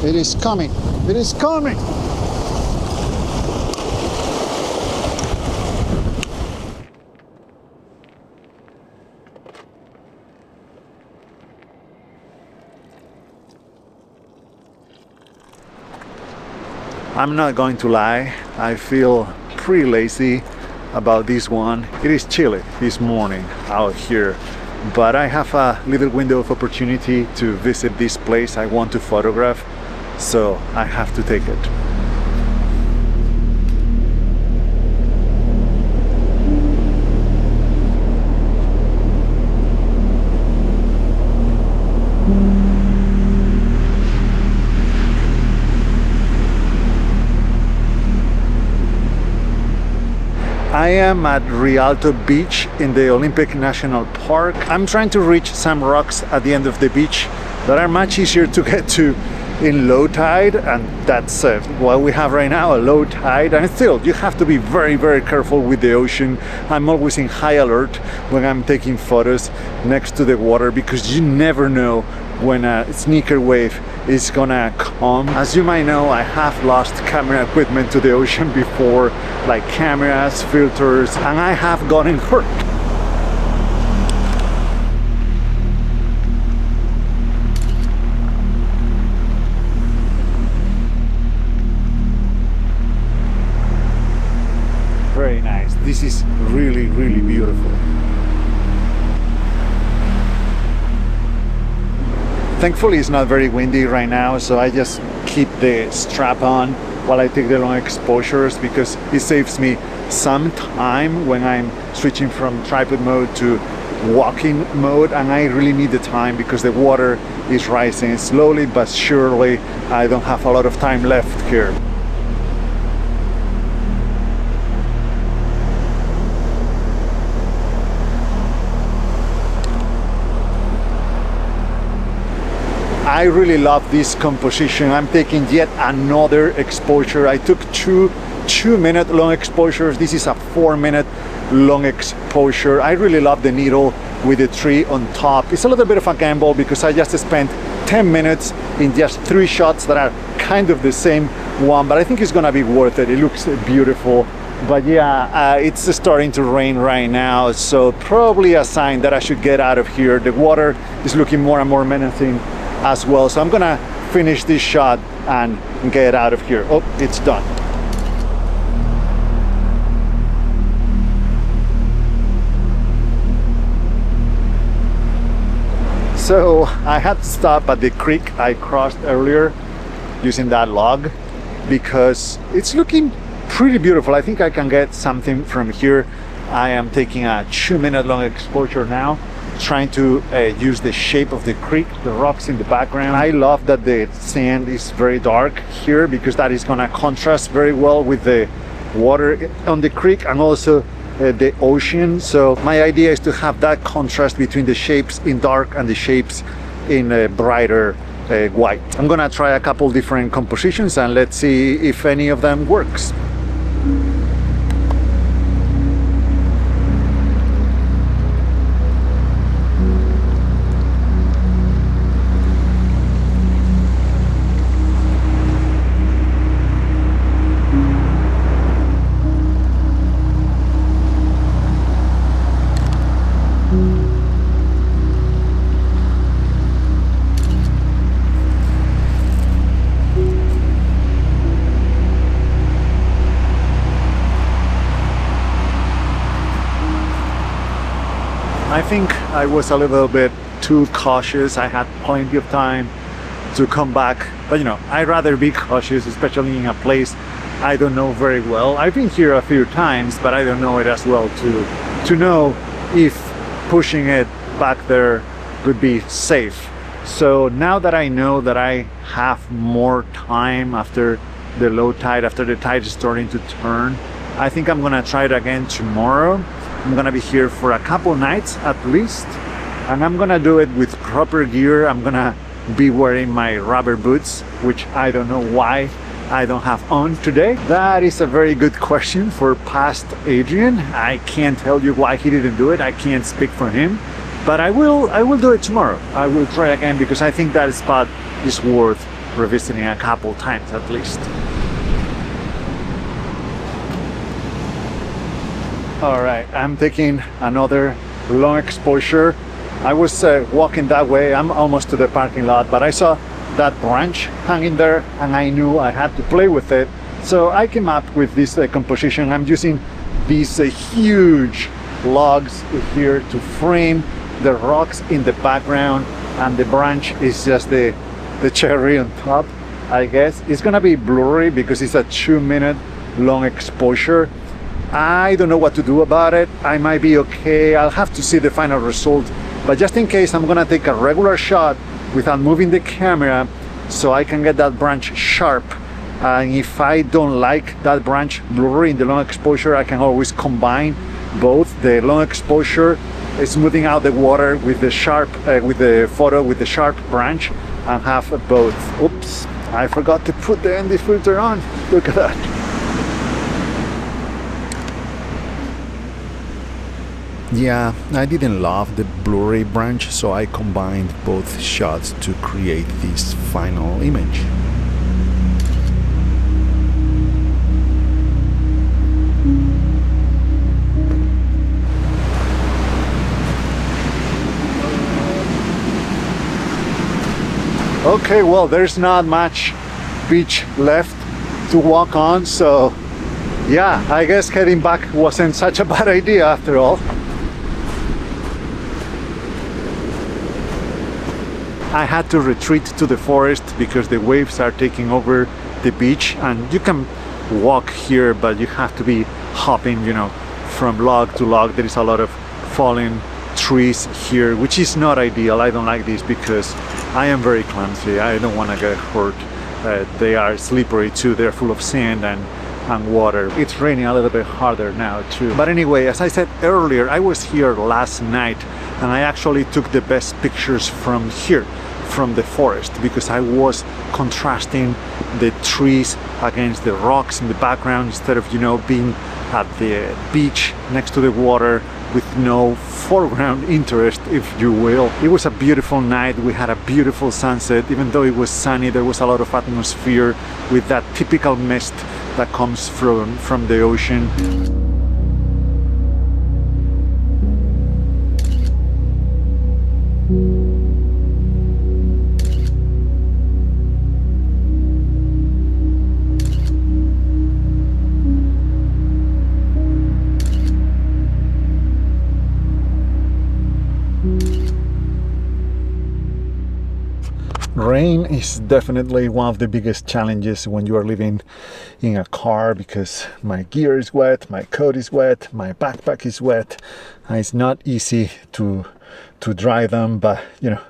It is coming. It is coming. I'm not going to lie, I feel pretty lazy about this one. It is chilly this morning out here, but I have a little window of opportunity to visit this place I want to photograph, so I have to take it. I am at Rialto Beach in the Olympic National Park. I'm trying to reach some rocks at the end of the beach that are much easier to get to in low tide, and that's what we have right now, a low tide. And still, you have to be very, very careful with the ocean. I'm always in high alert when I'm taking photos next to the water, because you never know when a sneaker wave is gonna come. As you might know, I have lost camera equipment to the ocean before, like cameras, filters, and I have gotten hurt. Very nice. This is really, really beautiful. Thankfully, it's not very windy right now, so I just keep the strap on while I take the long exposures, because it saves me some time when I'm switching from tripod mode to walking mode, and I really need the time because the water is rising slowly but surely. I don't have a lot of time left here. I really love this composition. I'm taking yet another exposure. I took two 2-minute long exposures. This is a 4-minute long exposure. I really love the needle with the tree on top. It's a little bit of a gamble because I just spent 10 minutes in just 3 shots that are kind of the same one, but I think it's gonna be worth it. It looks beautiful. But yeah, it's starting to rain right now, so probably a sign that I should get out of here. The water is looking more and more menacing as well, so I'm gonna finish this shot and get out of here. Oh, it's done. So I had to stop at the creek I crossed earlier using that log because it's looking pretty beautiful. I think I can get something from here. I am taking a 2-minute long exposure now, trying to use the shape of the creek, the rocks in the background. I love that the sand is very dark here because that is gonna contrast very well with the water on the creek and also the ocean. So my idea is to have that contrast between the shapes in dark and the shapes in brighter white. I'm gonna try a couple different compositions and let's see if any of them works. I think I was a little bit too cautious. I had plenty of time to come back, but you know, I'd rather be cautious, especially in a place I don't know very well. I've been here a few times, but I don't know it as well to know if pushing it back there would be safe. So now that I know that I have more time after the low tide, after the tide is starting to turn, I think I'm gonna try it again tomorrow. I'm gonna be here for a couple nights at least, and I'm gonna do it with proper gear. I'm gonna be wearing my rubber boots, which I don't know why I don't have on today. That is a very good question for past Adrian. I can't tell you why he didn't do it. I can't speak for him, but I will do it tomorrow. I will try again because I think that spot is worth revisiting a couple times at least. All right, I'm taking another long exposure. I was walking that way. I'm almost to the parking lot, but I saw that branch hanging there and I knew I had to play with it. So I came up with this composition. I'm using these huge logs here to frame the rocks in the background, and the branch is just the cherry on top, I guess. It's gonna be blurry because it's a 2-minute long exposure. I don't know what to do about it. I might be okay. I'll have to see the final result. But just in case, I'm gonna take a regular shot without moving the camera so I can get that branch sharp. And if I don't like that branch blurry in the long exposure, I can always combine both the long exposure, smoothing out the water with the sharp, with the photo with the sharp branch, and have both. Oops, I forgot to put the ND filter on. Look at that. Yeah, I didn't love the blurry branch, so I combined both shots to create this final image. Okay, well, there's not much beach left to walk on, so yeah, I guess heading back wasn't such a bad idea after all. I had to retreat to the forest because the waves are taking over the beach, and you can walk here, but you have to be hopping, you know, from log to log. There is a lot of fallen trees here, which is not ideal. I don't like this because I am very clumsy. I don't want to get hurt. They are slippery too. They're full of sand and water. It's raining a little bit harder now too. But anyway, as I said earlier, I was here last night and I actually took the best pictures from here, from the forest, because I was contrasting the trees against the rocks in the background instead of, you know, being at the beach next to the water with no foreground interest, if you will. It was a beautiful night. We had a beautiful sunset. Even though it was sunny, there was a lot of atmosphere with that typical mist that comes from the ocean. Rain is definitely one of the biggest challenges when you are living in a car, because my gear is wet, my coat is wet, my backpack is wet, and it's not easy to dry them, but you know,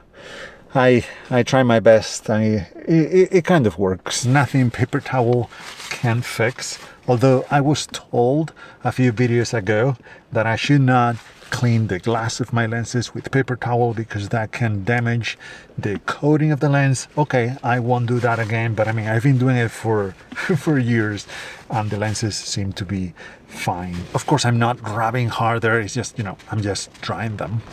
I try my best, and it kind of works. Nothing paper towel can fix, although I was told a few videos ago that I should not clean the glass of my lenses with paper towel because that can damage the coating of the lens. Okay, I won't do that again, but I mean, I've been doing it for years and the lenses seem to be fine. Of course, I'm not grabbing harder, it's just, you know, I'm just drying them.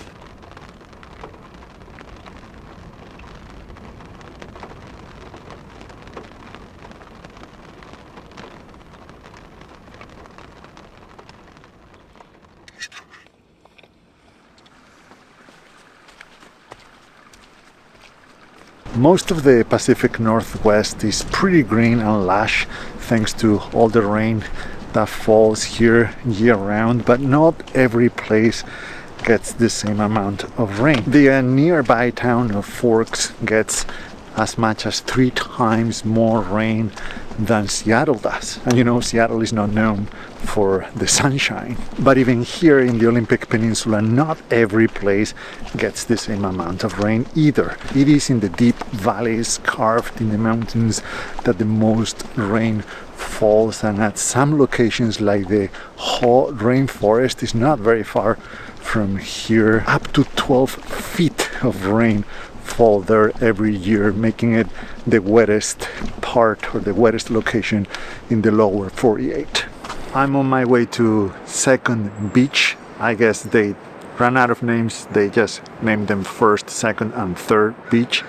Most of the Pacific Northwest is pretty green and lush thanks to all the rain that falls here year-round, but not every place gets the same amount of rain. The nearby town of Forks gets as much as 3 times more rain than Seattle does. And you know, Seattle is not known for the sunshine. But even here in the Olympic Peninsula, not every place gets the same amount of rain either. It is in the deep valleys carved in the mountains that the most rain falls, and at some locations like the Haw rainforest is not very far from here. Up to 12 feet of rain fall there every year, making it the wettest part or the wettest location in the lower 48. I'm on my way to Second Beach. I guess they ran out of names, they just named them First, Second and Third Beach.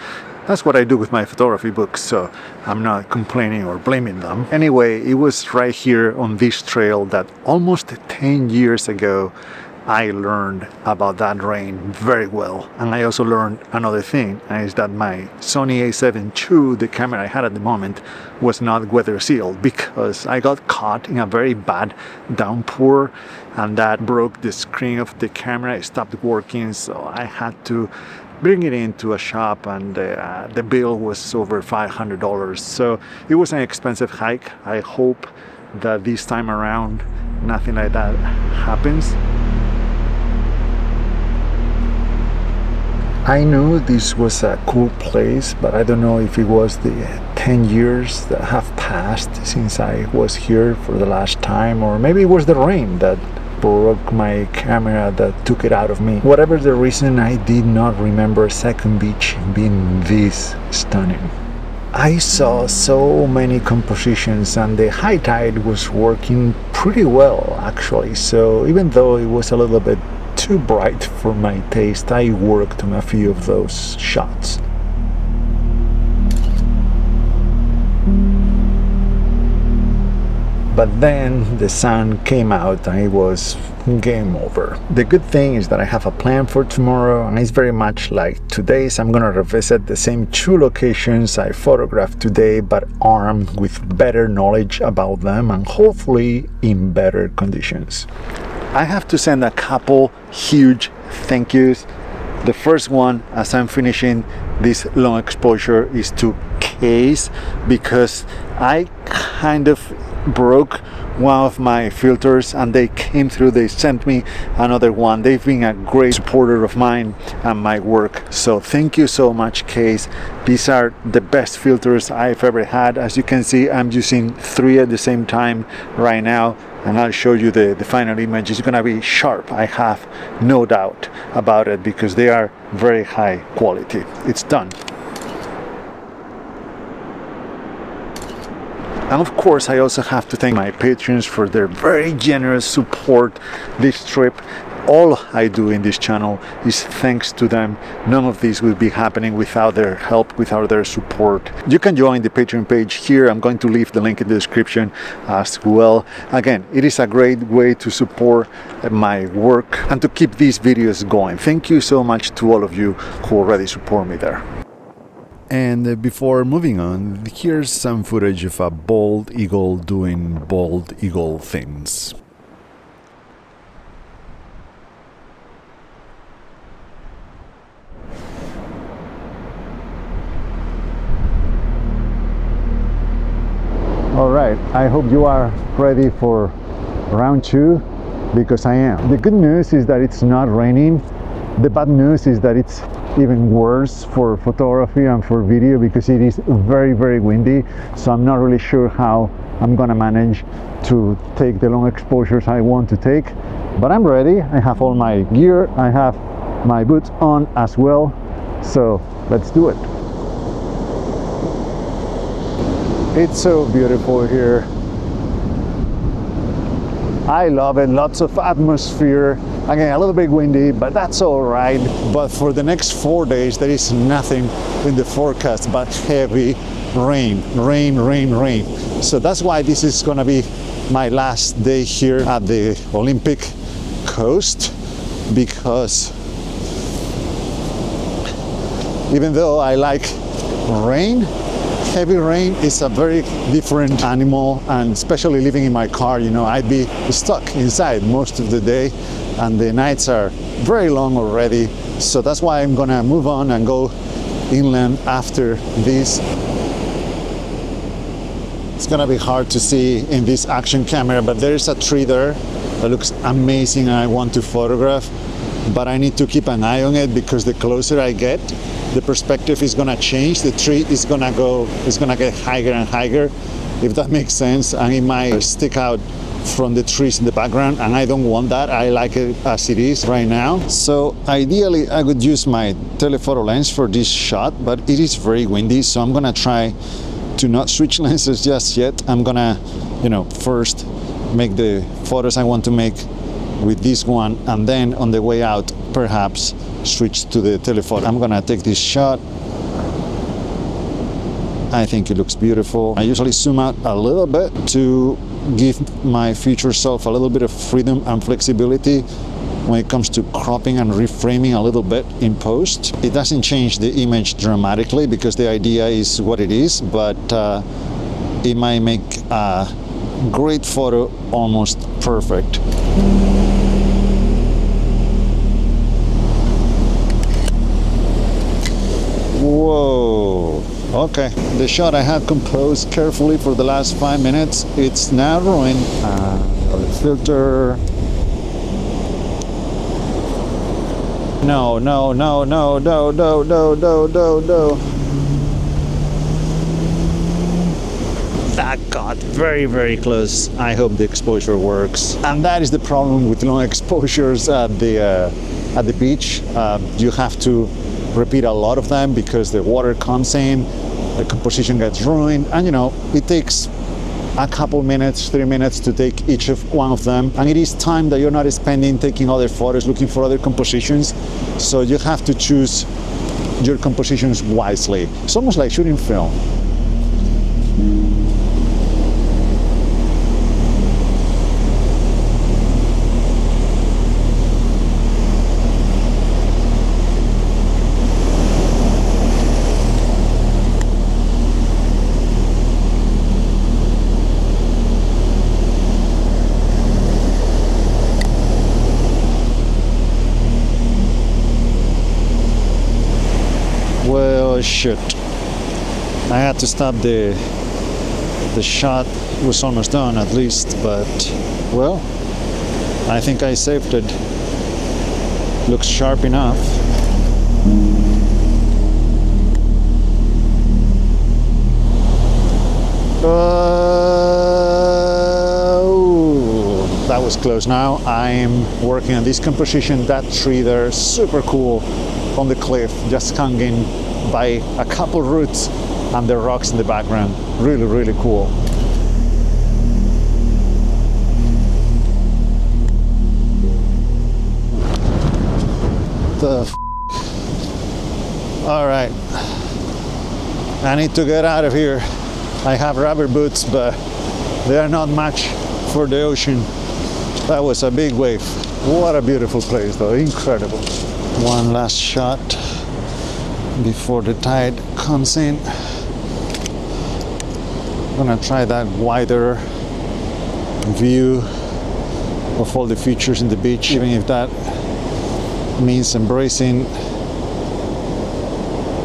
That's what I do with my photography books, so I'm not complaining or blaming them. Anyway, it was right here on this trail that almost 10 years ago I learned about that rain very well. And I also learned another thing, and is that my Sony A7 II, the camera I had at the moment, was not weather sealed because I got caught in a very bad downpour, and that broke the screen of the camera. It stopped working, so I had to bring it into a shop, and the bill was over $500. So it was an expensive hike. I hope that this time around nothing like that happens. I knew this was a cool place, but I don't know if it was the 10 years that have passed since I was here for the last time, or maybe it was the rain that broke my camera, that took it out of me. Whatever the reason, I did not remember Second Beach being this stunning. I saw so many compositions, and the high tide was working pretty well actually, so even though it was a little bit too bright for my taste, I worked on a few of those shots. But then the sun came out and it was game over. The good thing is that I have a plan for tomorrow, and it's very much like today's. I'm gonna revisit the same 2 locations I photographed today, but armed with better knowledge about them and hopefully in better conditions. I have to send a couple huge thank yous. The first one, as I'm finishing this long exposure, is to Case, because I kind of broke one of my filters and they came through. They sent me another one. They've been a great supporter of mine and my work, so thank you so much, Case. These are the best filters I've ever had. As you can see, I'm using 3 at the same time right now, and I'll show you the final image. It's gonna be sharp, I have no doubt about it, because they are very high quality. It's done. And of course, I also have to thank my patrons for their very generous support this trip. All I do in this channel is thanks to them. None of this would be happening without their help, without their support. You can join the Patreon page here. I'm going to leave the link in the description as well. Again, it is a great way to support my work and to keep these videos going. Thank you so much to all of you who already support me there. And before moving on, here's some footage of a bald eagle doing bald eagle things. All right, I hope you are ready for round 2, because I am. The good news is that it's not raining. The bad news is that it's even worse for photography and for video, because it is very, very windy. So I'm not really sure how I'm gonna manage to take the long exposures I want to take, but I'm ready. I have all my gear. I have my boots on as well. So let's do it. It's so beautiful here. I love it. Lots of atmosphere. Again, a little bit windy, but that's all right. But for the next 4 days, there is nothing in the forecast but heavy rain, rain, rain, rain. So that's why this is gonna be my last day here at the Olympic coast, because even though I like rain, heavy rain is a very different animal, and especially living in my car, you know, I'd be stuck inside most of the day, and the nights are very long already. So that's why I'm gonna move on and go inland after this. It's gonna be hard to see in this action camera, but there's a tree there that looks amazing and I want to photograph, but I need to keep an eye on it, because the closer I get, the perspective is gonna change. The tree is gonna get higher and higher, if that makes sense, and it might stick out from the trees in the background, and I don't want that. I like it as it is right now. So ideally I would use my telephoto lens for this shot, but it is very windy, so I'm gonna try to not switch lenses just yet. I'm gonna, you know, first make the photos I want to make with this one, and then on the way out perhaps switch to the telephoto. I'm gonna take this shot. I think it looks beautiful. I usually zoom out a little bit to give my future self a little bit of freedom and flexibility when it comes to cropping and reframing a little bit in post. It doesn't change the image dramatically because the idea is what it is, but it might make a great photo almost perfect. Whoa. Okay, the shot I had composed carefully for the last 5 minutes, it's now ruined. Filter. No. That got very, very close. I hope the exposure works. And that is the problem with long exposures at the beach. You have to repeat a lot of them because the water comes in, the composition gets ruined, and you know, it takes a couple minutes, 3 minutes to take each of one of them, and it is time that you're not spending taking other photos, looking for other compositions, so you have to choose your compositions wisely. It's almost like shooting film. Well, shit. I had to stop the shot. Was almost done at least, but well, I think I saved it. Looks sharp enough. That was close. Now I'm working on this composition. That tree there, super cool, on the cliff, just hanging by a couple roots and the rocks in the background. Really, really cool. The f. All right, I need to get out of here. I have rubber boots, but they are not much for the ocean. That was a big wave. What a beautiful place though, incredible. One last shot before the tide comes in. I'm gonna try that wider view of all the features in the beach, even if that means embracing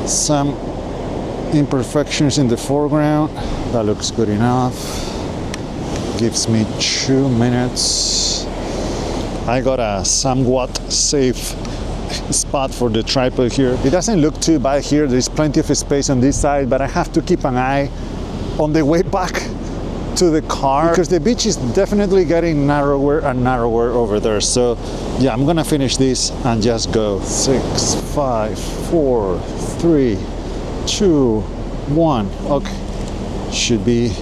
some imperfections in the foreground. That looks good enough. Gives me 2 minutes. I got a somewhat safe spot for the tripod here. It doesn't look too bad here. There's plenty of space on this side, but I have to keep an eye on the way back to the car because the beach is definitely getting narrower and narrower over there. So yeah, I'm gonna finish this and just go. 6, 5, 4, 3, 2, 1. Okay, should be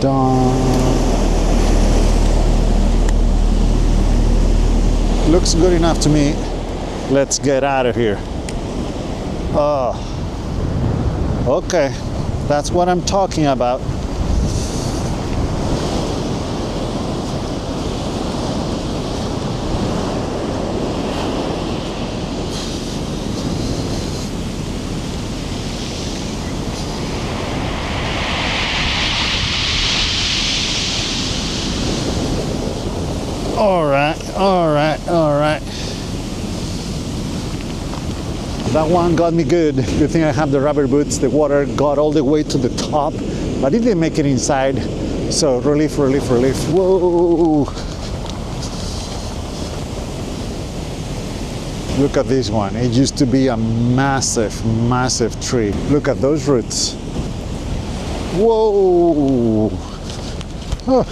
done. Looks good enough to me. Let's get out of here. Oh, okay, that's what I'm talking about. All right. That one got me good. Good thing I have the rubber boots. The water got all the way to the top, but it didn't make it inside. So relief. Whoa. Look at this one. It used to be a massive tree. Look at those roots. Whoa. Oh.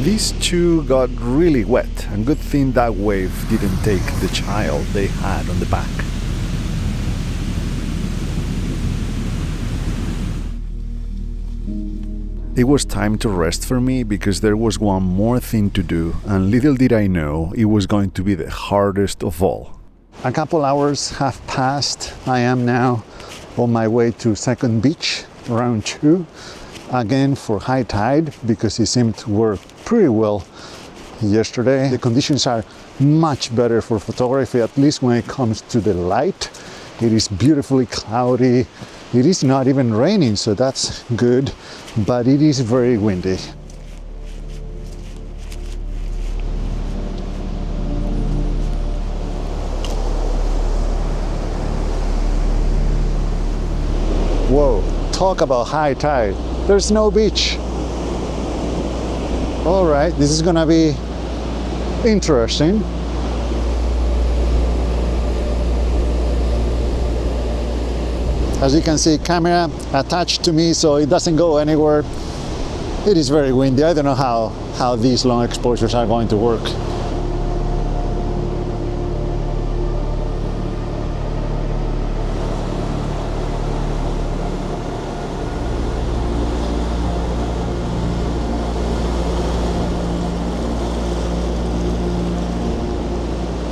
These two got really wet, and good thing that wave didn't take the child they had on the back. it was time to rest for me because there was one more thing to do, and little did I know it was going to be the hardest of all. A couple hours have passed. I am now on my way to Second Beach, round 2, again for high tide because it seemed to work pretty well yesterday. The conditions are much better for photography, at least when it comes to the light. It is beautifully cloudy. It is not even raining, so that's good, but it is very windy. Whoa, talk about high tide. There's no beach. All right, this is gonna be interesting. As you can see, camera attached to me so it doesn't go anywhere. It is very windy. I don't know how these long exposures are going to work.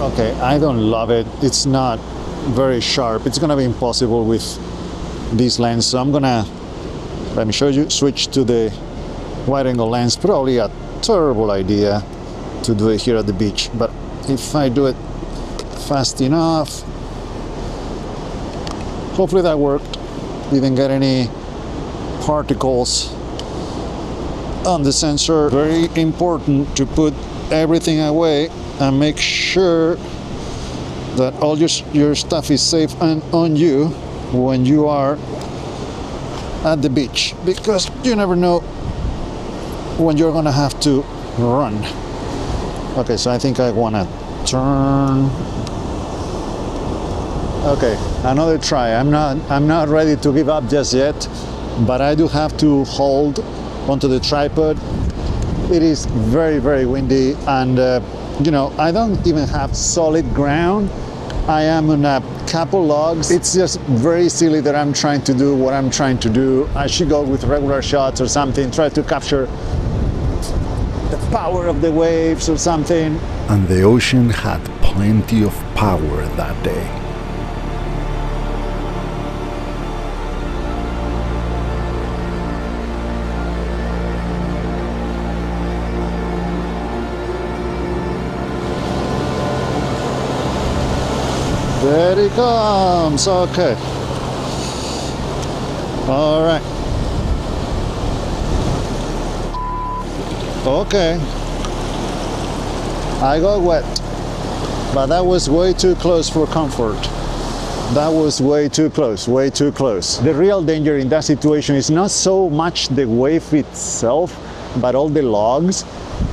Okay, I don't love it. It's not very sharp. It's gonna be impossible with this lens, so I'm gonna, let me show you, switch to the wide angle lens. Probably a terrible idea to do it here at the beach, but if I do it fast enough, hopefully that worked. Didn't get any particles on the sensor. Very important to put everything away and make sure that all your stuff is safe and on you when you are at the beach, because you never know when you're gonna have to run. Okay, so I think I wanna turn. Okay, another try. I'm not ready to give up just yet, but I do have to hold onto the tripod. It is very, very windy, and you know, I don't even have solid ground. I am on a couple logs. It's just very silly that I'm trying to do what I'm trying to do. I should go with regular shots or something, try to capture the power of the waves or something. And the ocean had plenty of power that day. There it comes. Okay. All right. Okay. I got wet, but that was way too close for comfort. That was way too close, way too close. The real danger in that situation is not so much the wave itself, but all the logs.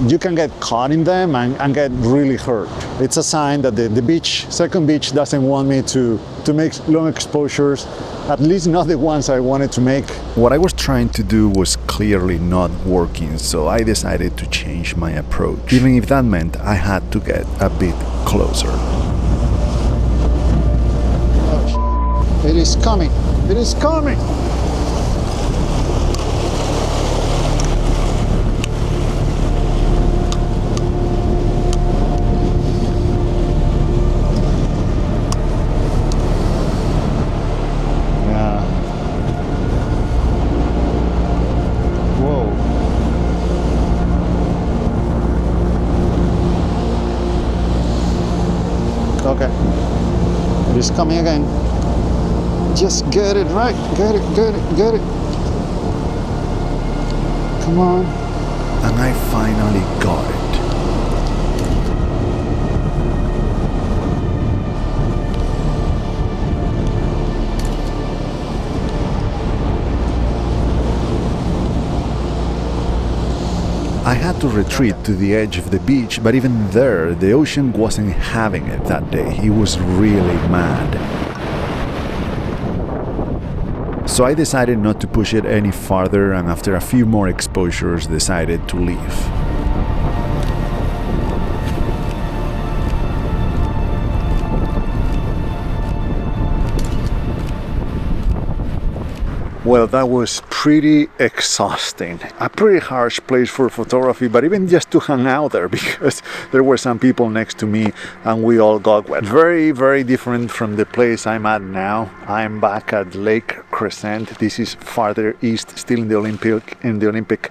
You can get caught in them and get really hurt. It's a sign that the beach, Second Beach, doesn't want me to make long exposures, at least not the ones I wanted to make. What I was trying to do was clearly not working, so I decided to change my approach, even if that meant I had to get a bit closer. Oh, it is coming, it is coming! Okay, it is coming again. Just get it right. Get it, get it, get it. Come on. And I finally got it. I had to retreat to the edge of the beach, but even there, the ocean wasn't having it that day. It was really mad. So I decided not to push it any farther, and after a few more exposures, decided to leave. Well, that was pretty exhausting. A pretty harsh place for photography, but even just to hang out there, because there were some people next to me and we all got wet. Very, very different from the place I'm at now. I'm back at Lake Crescent. This is farther east, still in the Olympic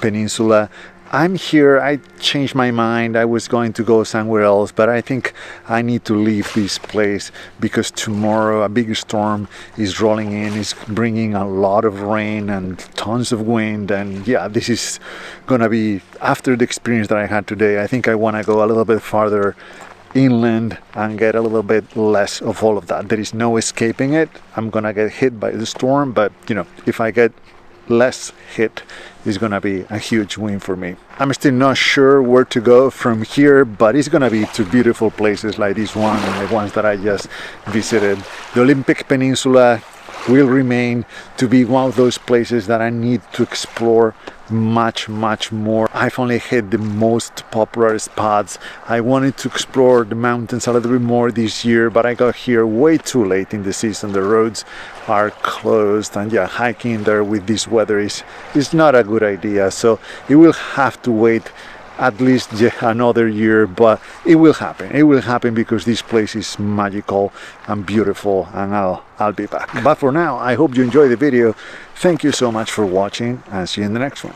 Peninsula. I'm here. I changed my mind. I was going to go somewhere else, but I think I need to leave this place because tomorrow a big storm is rolling in. It's bringing a lot of rain and tons of wind, and yeah, this is gonna be, after the experience that I had today, I think I want to go a little bit farther inland and get a little bit less of all of that. There is no escaping it. I'm gonna get hit by the storm, but you know, if I get less hit, is gonna be a huge win for me. I'm still not sure where to go from here, but it's gonna be to beautiful places like this one and the ones that I just visited. The Olympic Peninsula will remain to be one of those places that I need to explore much more. I've only hit the most popular spots. I wanted to explore the mountains a little bit more this year, but I got here way too late in the season. The roads are closed, and yeah, hiking there with this weather is not a good idea. So it will have to wait at least another year, but it will happen. It will happen because this place is magical and beautiful, and I'll be back. But for now, I hope you enjoyed the video. Thank you so much for watching, and see you in the next one.